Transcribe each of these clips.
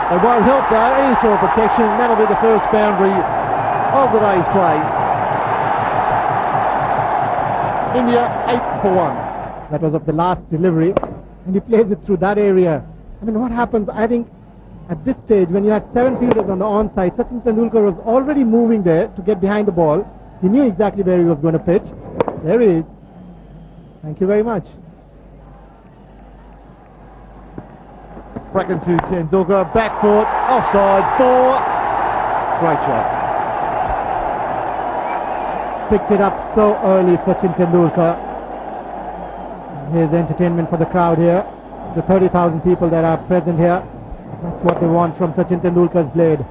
It won't help though, any sort of protection. That'll be the first boundary of the day's play. India 8 for 1. That was of the last delivery, and he plays it through that area. I mean, what happens, I think, at this stage, when you had 7 fielders on the onside, Sachin Tendulkar was already moving there to get behind the ball. He knew exactly where he was going to pitch. There he is. Thank you very much. Bracken to Tendulkar, back foot, offside, 4. Great shot. Picked it up so early, Sachin Tendulkar. Here's entertainment for the crowd here. The 30,000 people that are present here. That's what they want from Sachin Tendulkar's blade.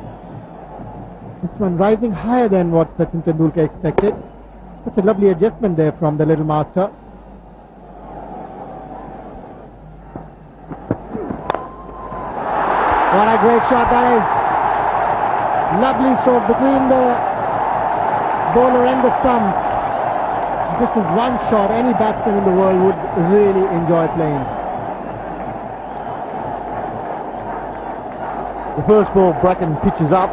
This one rising higher than what Sachin Tendulkar expected. Such a lovely adjustment there from the little master. What a great shot that is. Lovely stroke between the bowler and the stumps. This is one shot any batsman in the world would really enjoy playing. The first ball, Bracken pitches up.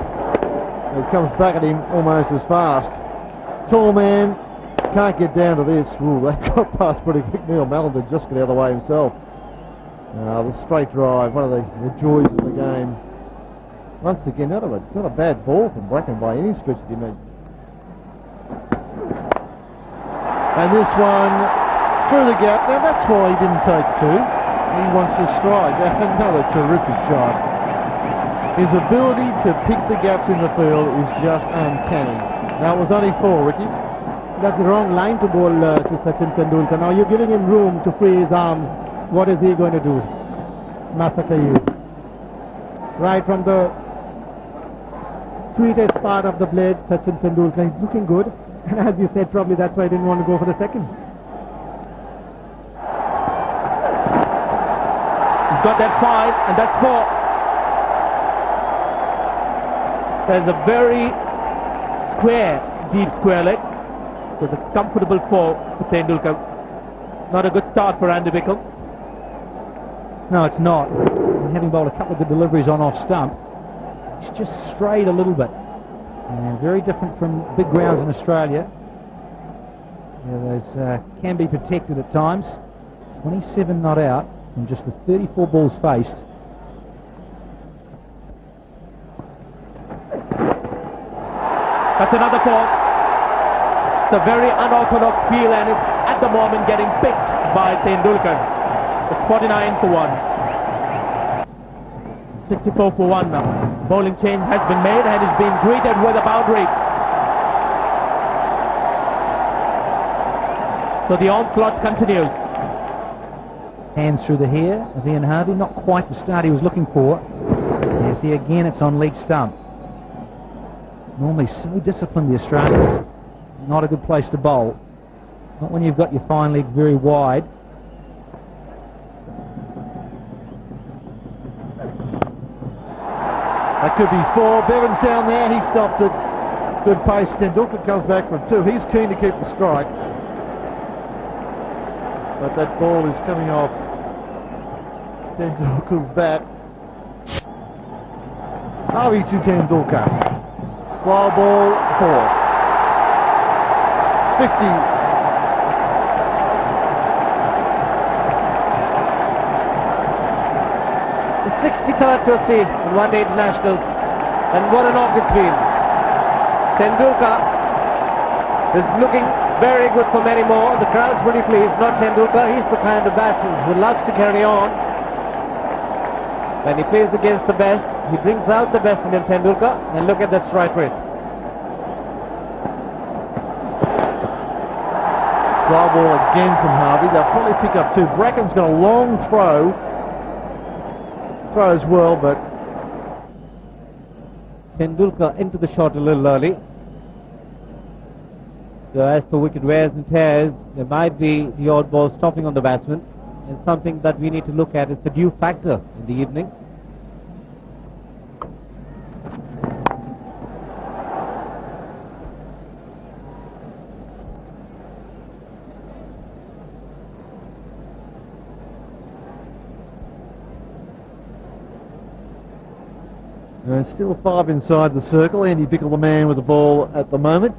It comes back at him almost as fast. Tall man, can't get down to this. Ooh, they got past pretty quick. Neil Mallon did just get out of the way himself. The straight drive, one of the joys of the game. Once again, not a bad ball from Bracken by any stretch of the imagination. And this one through the gap. Now that's why he didn't take 2. He wants to strike. Another terrific shot. His ability to pick the gaps in the field is just uncanny. Now it was only 4, Ricky. That's the wrong line to bowl to Sachin Tendulkar. Now you're giving him room to free his arms. What is he going to do? Massacre you. Right from the sweetest part of the blade, Sachin Tendulkar. He's looking good. And as you said, probably that's why he didn't want to go for the second. He's got that 5, and that's 4. There's a very deep square leg. So it's comfortable for Tendulkar. Not a good start for Andy Bickham. No, it's not. Having bowled a couple of good deliveries on off stump, it's just strayed a little bit. And very different from big grounds in Australia. Those can be protected at times. 27 not out from just the 34 balls faced. That's another 4. It's a very unorthodox feel, and it's at the moment getting picked by Tendulkar. It's 49 for 1. 64 for 1 now. Bowling change has been made and is being greeted with a boundary. So the onslaught continues. Hands through the hair of Ian Harvey. Not quite the start he was looking for. You see again it's on leg stump. Normally so disciplined, the Australians. Not a good place to bowl. Not when you've got your fine leg very wide. That could be 4. Bevan's down there. He stops it. Good pace. Tendulkar comes back for 2. He's keen to keep the strike. But that ball is coming off Tendulkar's bat. Harvey to Tendulkar. Slow ball, 4. 50. The 63rd 50 in one-day internationals, and what an off it's been. Tendulkar is looking very good for many more. The crowd's pretty pleased. Not Tendulkar, he's the kind of batsman who loves to carry on. When he plays against the best, he brings out the best in him, Tendulkar, and look at that strike rate. Slow ball again from Harvey. They'll probably pick up 2. Bracken's got a long throw as well, but Tendulkar into the shot a little early. So as the wicket wears and tears, there might be the odd ball stopping on the batsman, and something that we need to look at is the due factor in the evening. Still 5 inside the circle. Andy Bickle the man with the ball at the moment.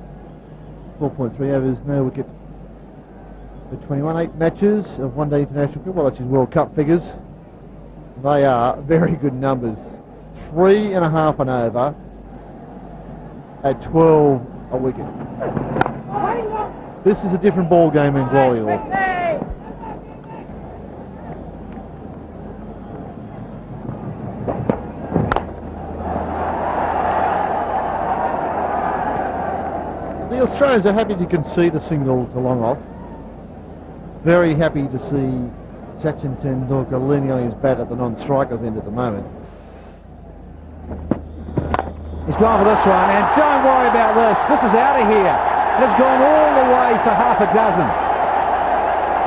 4.3 overs, no wicket for 21. 8 matches of one-day international cricket. Well, that's his World Cup figures. They are very good numbers. 3.5 an over at 12 a wicket. This is a different ball game in Gwalior. The Australians are happy to concede a single to long off. Very happy to see Sachin Tendulkar leaning on his bat at the non-strikers end at the moment. He's gone for this one, and don't worry about this. This is out of here. It has gone all the way for half a dozen.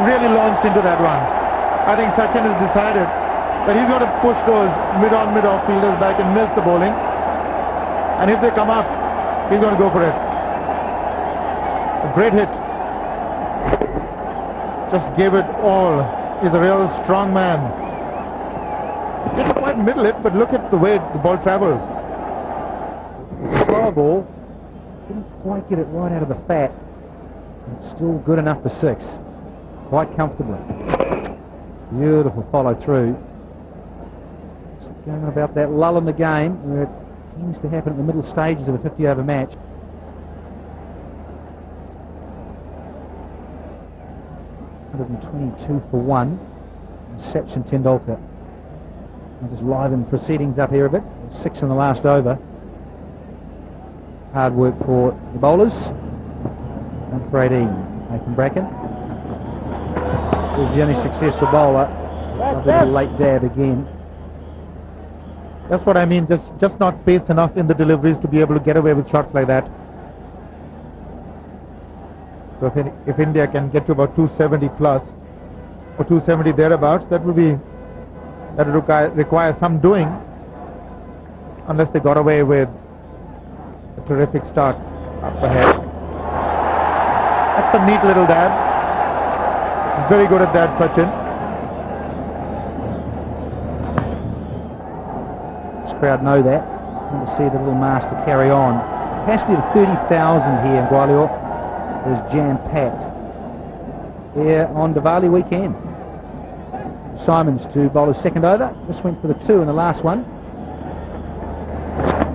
Really launched into that one. I think Sachin has decided that he's got to push those mid-on, mid-off fielders back and milk the bowling. And if they come up, he's going to go for it. A great hit. Just gave it all. He's a real strong man. Didn't quite middle it, but look at the way the ball travelled. Slower ball. Didn't quite get it right out of the fat. It's still good enough for 6. Quite comfortably. Beautiful follow through. Just going on about that lull in the game where it tends to happen at the middle stages of a 50 over match. $122 for 1. Sachin Tendulkar. I'll just liven proceedings up here a bit. 6 in the last over. Hard work for the bowlers. And for 18, Nathan Bracken is the only successful bowler. A little late dab again. That's what I mean, just not pace enough in the deliveries to be able to get away with shots like that. So if India can get to about 270 plus or 270 thereabouts, that would require some doing, unless they got away with a terrific start up ahead. That's a neat little dab. He's very good at that, Sachin. This crowd know that. Want to see the little master carry on. Capacity of 30,000 here in Gwalior is jam-packed here on Diwali weekend. Simons to bowl his second over. Just went for the 2 in the last one.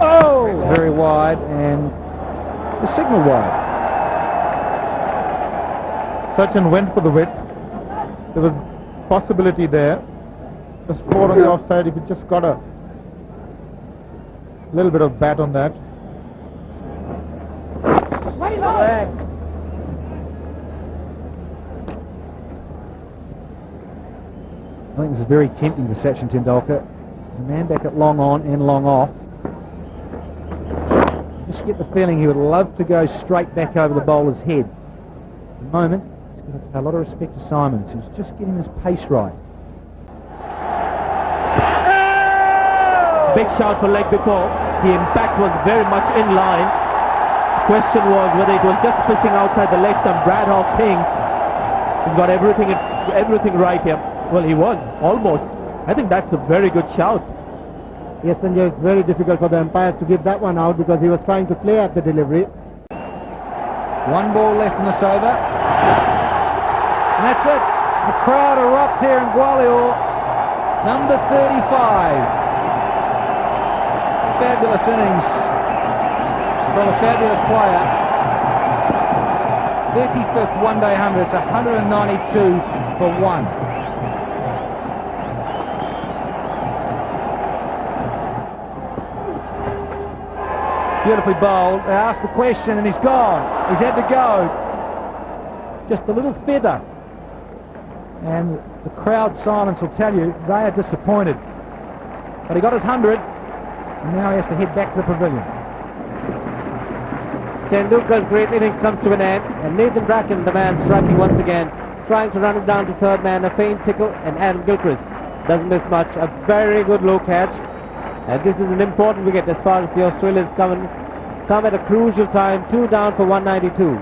Oh! It's very wide and the signal wide. Sachin went for the width. There was possibility there. Just 4 on the offside. If he just got a little bit of bat on that. I think this is very tempting for Sachin Tendulkar. There's a man back at long on and long off. Just get the feeling he would love to go straight back over the bowler's head. At the moment, he's got to pay a lot of respect to Simons, who's just getting his pace right. Big shout for leg before. The impact was very much in line. The question was whether it was just pitching outside the legs and Brad Hawk thinks he's got everything right here. Well, he was, almost. I think that's a very good shout. Yes, Sanjay, it's very difficult for the umpires to give that one out because he was trying to play at the delivery. 1 ball left in this over. And that's it. The crowd erupt here in Gwalior. Number 35. Fabulous innings from a fabulous player. 35th one-day 100. It's 192 for 1. Beautifully bowled. They asked the question and he's gone. He's had to go. Just a little feather. And the crowd silence will tell you they are disappointed. But he got his 100 and now he has to head back to the pavilion. Tendulkar's great innings comes to an end, and Nathan Bracken, the man striking once again, trying to run it down to third man, a faint tickle, and Adam Gilchrist doesn't miss much. A very good low catch. And this is an important wicket as far as the Australians come at a crucial time. 2 down for 192.